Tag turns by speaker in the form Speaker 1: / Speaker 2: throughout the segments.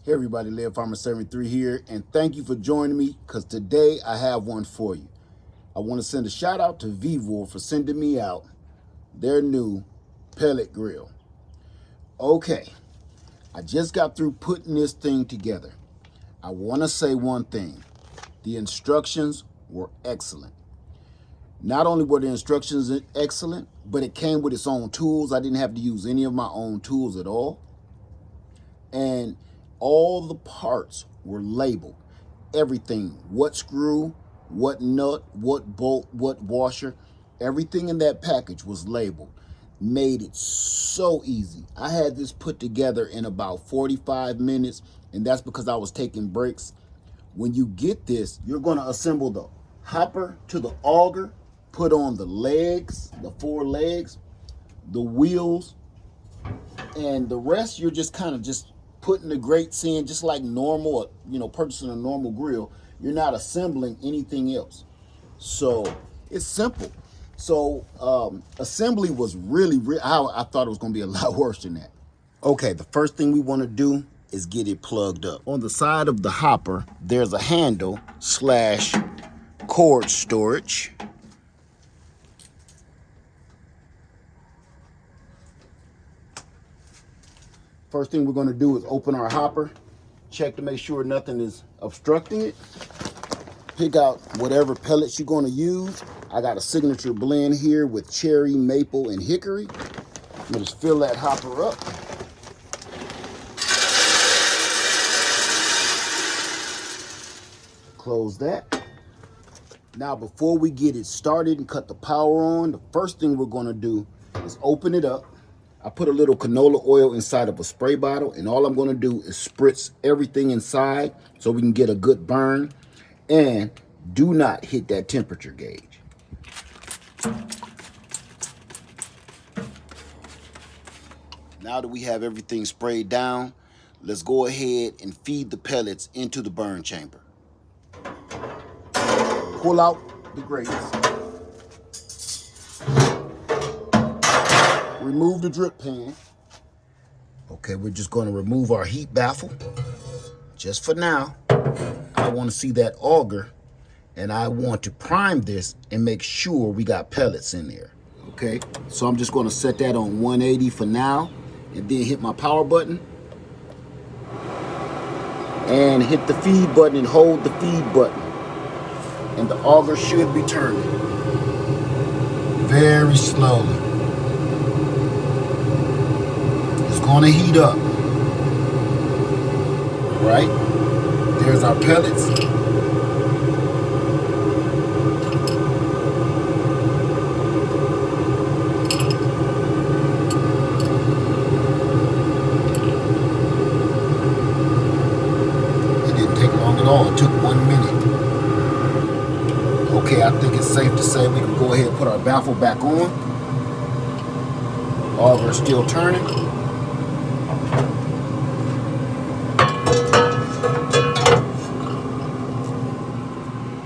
Speaker 1: Hey everybody, Live Farmer 73 here, and thank you for joining me because today I have one for you. I want to send a shout out to VEVOR for sending me out their new pellet grill. Okay, I just got through putting this thing together. I want to say one thing. The instructions were excellent. Not only were the instructions excellent, but it came with its own tools. I didn't have to use any of my own tools at all. And all the parts were labeled. Everything, what screw, what nut, what bolt, what washer, everything in that package was labeled. Made it so easy. I had this put together in about 45 minutes, and that's because I was taking breaks. When you get this, you're going to assemble the hopper to the auger, put on the legs, the 4 legs, the wheels, and the rest you're just kind of just putting the grates in just like normal, purchasing a normal grill. You're not assembling anything else. So it's simple. So assembly was really, I thought it was going to be a lot worse than that. Okay, the first thing we want to do is get it plugged up. On the side of the hopper, there's a handle / cord storage. First thing we're going to do is open our hopper, check to make sure nothing is obstructing it. Pick out whatever pellets you're going to use. I got a signature blend here with cherry, maple, and hickory. I'm going to just fill that hopper up. Close that. Now, before we get it started and cut the power on, the first thing we're going to do is open it up. I put a little canola oil inside of a spray bottle, and all I'm going to do is spritz everything inside so we can get a good burn. And do not hit that temperature gauge. Now that we have everything sprayed down, let's go ahead and feed the pellets into the burn chamber. Pull out the grates. Remove the drip pan. Okay, we're just going to remove our heat baffle. Just for now, I want to see that auger, and I want to prime this and make sure we got pellets in there. Okay, so I'm just going to set that on 180 for now, and then hit my power button. And hit the feed button and hold the feed button. And the auger should be turning very slowly. Going to heat up. All right, there's our pellets. It didn't take long at all. It took 1 minute. Okay, I think it's safe to say we can go ahead and put our baffle back on. Auger is still turning.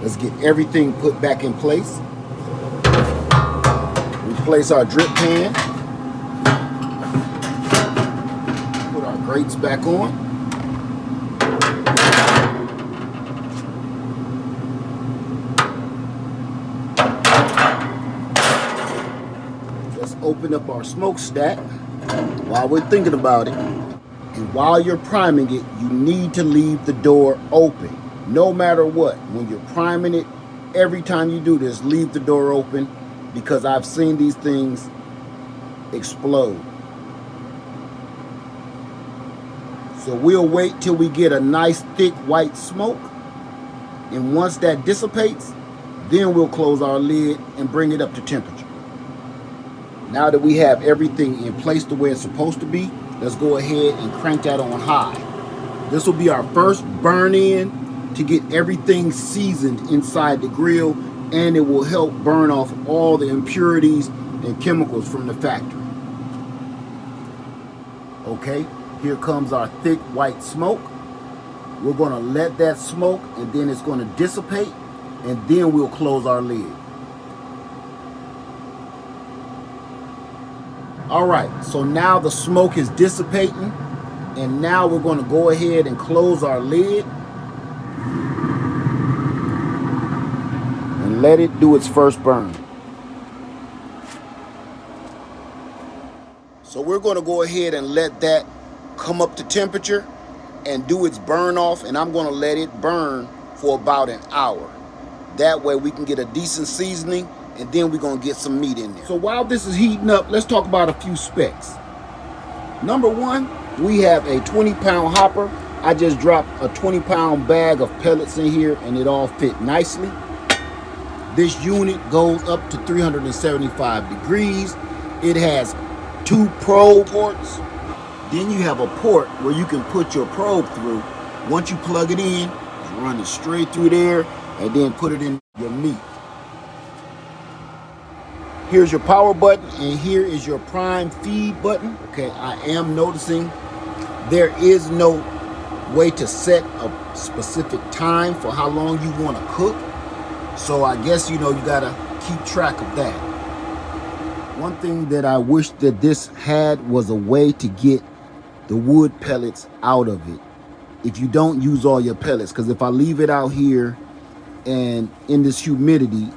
Speaker 1: Let's get everything put back in place. Replace our drip pan. Put our grates back on. Let's open up our smokestack while we're thinking about it. And while you're priming it, you need to leave the door open. No matter what, when you're priming it, every time you do this, leave the door open, because I've seen these things explode. So we'll wait till we get a nice thick white smoke, and once that dissipates, then we'll close our lid and bring it up to temperature. Now that we have everything in place the way it's supposed to be, let's go ahead and crank that on high. This will be our first burn in to get everything seasoned inside the grill, and it will help burn off all the impurities and chemicals from the factory. Okay, here comes our thick white smoke. We're going to let that smoke, and then it's going to dissipate, and then we'll close our lid. All right, so now the smoke is dissipating. And now we're going to go ahead and close our lid and let it do its first burn. So we're going to go ahead and let that come up to temperature and do its burn off, and I'm going to let it burn for about an hour. That way we can get a decent seasoning, and then we're going to get some meat in there. So while this is heating up, let's talk about a few specs. Number one, we have a 20-pound hopper. I just dropped a 20-pound bag of pellets in here, and it all fit nicely. This unit goes up to 375 degrees. It has 2 probe ports. Then you have a port where you can put your probe through. Once you plug it in, just run it straight through there and then put it in your meat. Here's your power button, and here is your prime feed button. Okay, I am noticing there is no way to set a specific time for how long you want to cook. So I guess, you gotta keep track of that. One thing that I wish that this had was a way to get the wood pellets out of it if you don't use all your pellets, because if I leave it out here and in this humidity,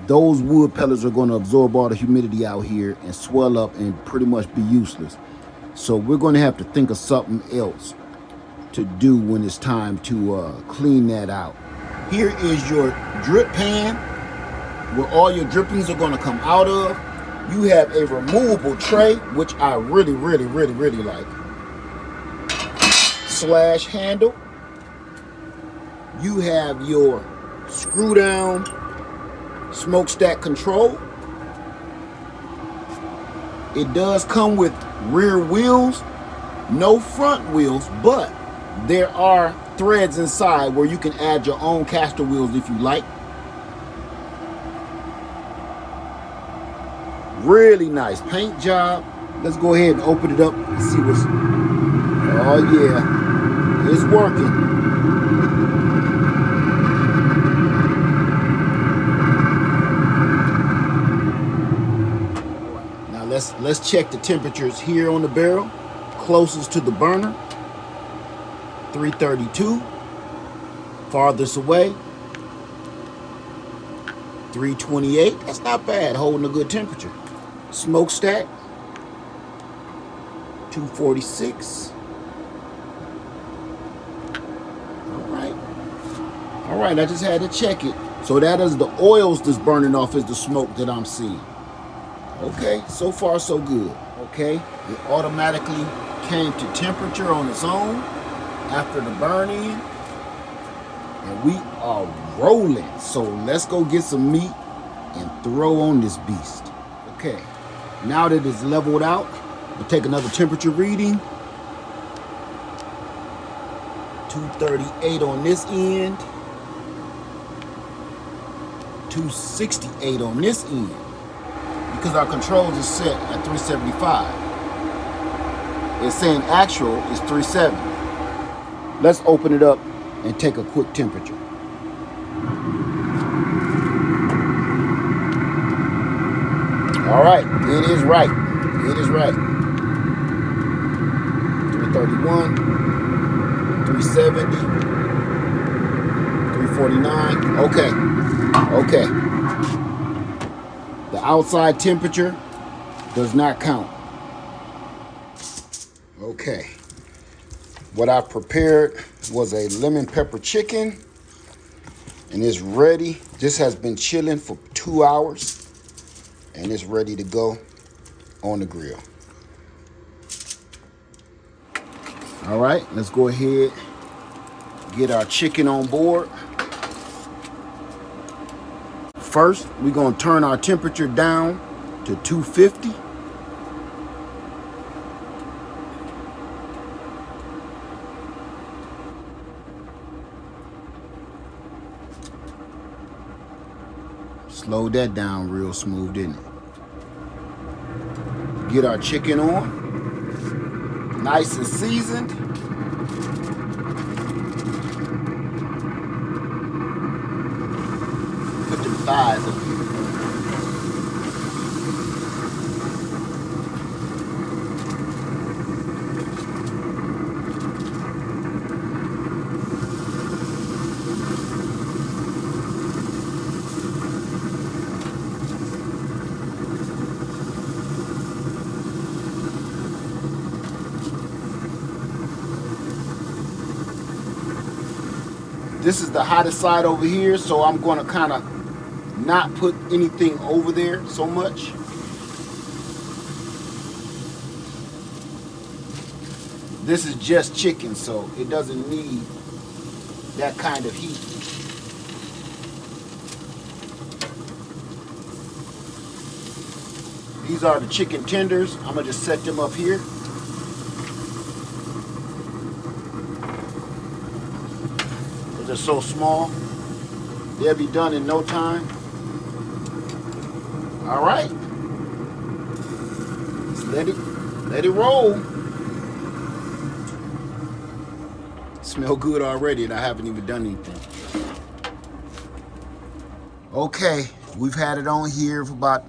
Speaker 1: those wood pellets are going to absorb all the humidity out here and swell up and pretty much be useless. So we're going to have to think of something else to do when it's time to clean that out. Here is your drip pan where all your drippings are going to come out of. You have a removable tray, which I really like. Slash handle. You have your screw down smokestack control. It does come with rear wheels, no front wheels, but there are threads inside where you can add your own caster wheels if you like. Really nice paint job. Let's go ahead and open it up and see what's... Oh yeah, it's working. Now let's check the temperatures here on the barrel. Closest to the burner, 332. Farthest away, 328. That's not bad, holding a good temperature. Smokestack, 246. All right, I just had to check it. So that is the oils that's burning off is the smoke that I'm seeing. Okay, so far so good. Okay, it automatically came to temperature on its own after the burn in. And we are rolling. So let's go get some meat and throw on this beast. Okay, now that it's leveled out, we'll take another temperature reading. 238 on this end. 268 on this end. Because our controls is set at 375. It's saying actual is 370. Let's open it up and take a quick temperature. All right, it is right. It is right. 331, 370, 349. Okay. The outside temperature does not count. Okay. What I prepared was a lemon pepper chicken, and it's ready. This has been chilling for 2 hours, and it's ready to go on the grill. All right, let's go ahead, get our chicken on board. First, we're gonna turn our temperature down to 250. Slowed that down real smooth, didn't it? Get our chicken on, nice and seasoned. Put them thighs up here. This is the hottest side over here, so I'm going to kind of not put anything over there so much. This is just chicken, so it doesn't need that kind of heat. These are the chicken tenders. I'm gonna just set them up here. They're so small. They'll be done in no time. All right. Just let it roll. Smell good already, and I haven't even done anything. Okay, we've had it on here for about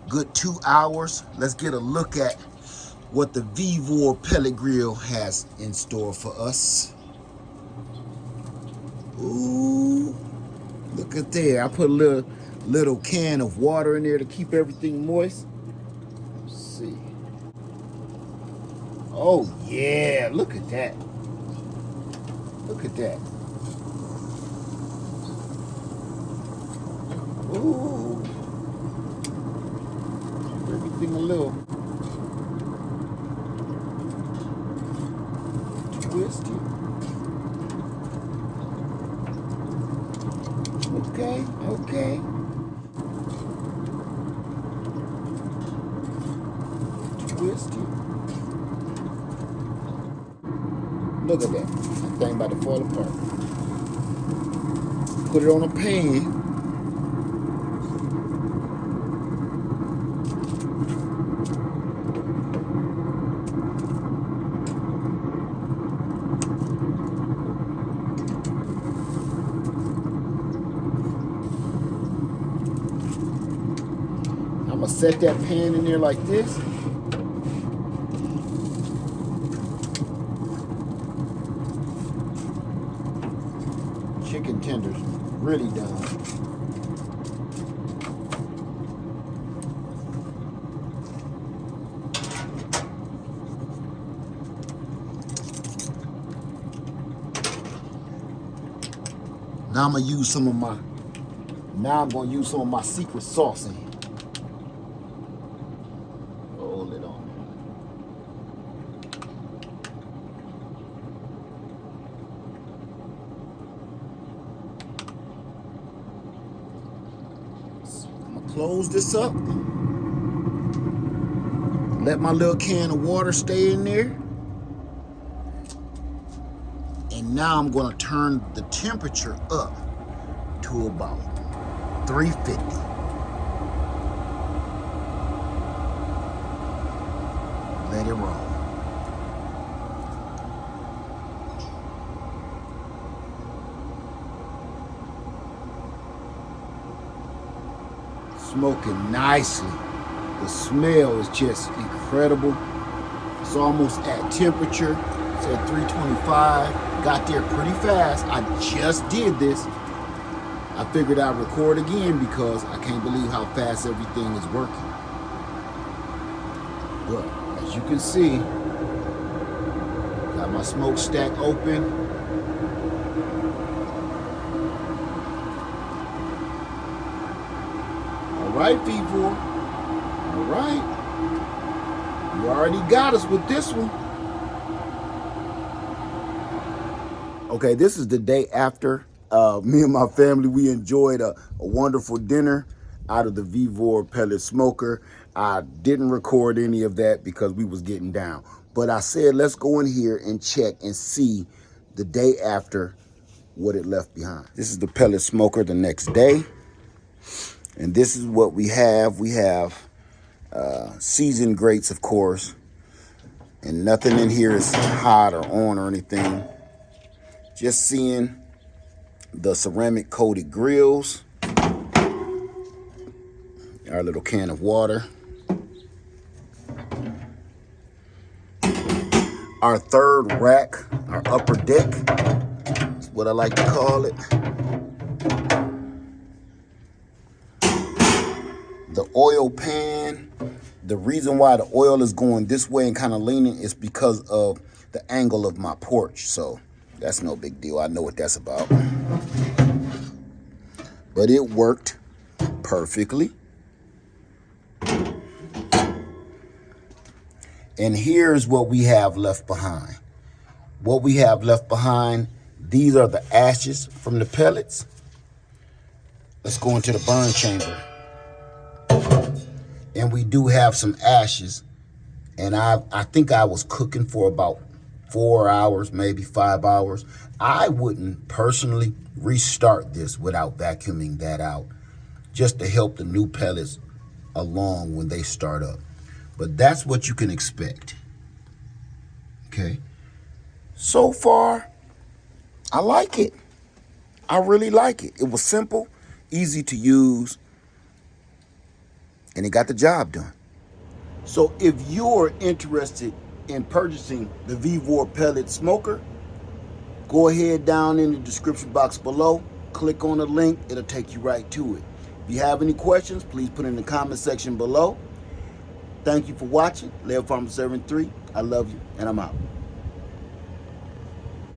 Speaker 1: good 2 hours. Let's get a look at what the VEVOR pellet grill has in store for us. Ooh, look at there. I put a little can of water in there to keep everything moist. Let's see. Oh yeah, look at that. Look at that. Ooh. Everything a little twisty. Okay, okay. Twisty. Look at that. That thing about to fall apart. Put it on a pan. I'm gonna set that pan in there like this. Chicken tenders, really done. Now I'm gonna use some of my. Now I'm gonna use some of my secret sauce in here. Hold it on. Close this up. Let my little can of water stay in there. And now I'm going to turn the temperature up to about 350. Let it roll. Smoking nicely. The smell is just incredible. It's almost at temperature. It's at 325. Got there pretty fast. I just did this. I figured I'd record again because I can't believe how fast everything is working. But as you can see, got my smokestack open. All right, VEVOR. All right. You already got us with this one. Okay, this is the day after. Me and my family, we enjoyed a wonderful dinner out of the VEVOR pellet smoker. I didn't record any of that because we was getting down. But I said, let's go in here and check and see the day after what it left behind. This is the pellet smoker the next day. And this is what we have. We have seasoned grates, of course. And nothing in here is hot or on or anything. Just seeing the ceramic coated grills. Our little can of water. Our third rack, our upper deck, is what I like to call it. The oil pan. The reason why the oil is going this way and kind of leaning is because of the angle of my porch. So That's no big deal. I know what that's about. But it worked perfectly. And here's what we have left behind. What we have left behind, these are the ashes from the pellets. Let's go into the burn chamber. And we do have some ashes. And I think I was cooking for about 4 hours, maybe 5 hours. I wouldn't personally restart this without vacuuming that out, just to help the new pellets along when they start up. But that's what you can expect. Okay. So far, I like it. I really like it. It was simple, easy to use, and it got the job done. So if you're interested in purchasing the VEVOR pellet smoker, go ahead down in the description box below, click on the link, it'll take you right to it. If you have any questions, please put in the comment section below. Thank you for watching. Lev Farmer 73. I love you, and I'm out.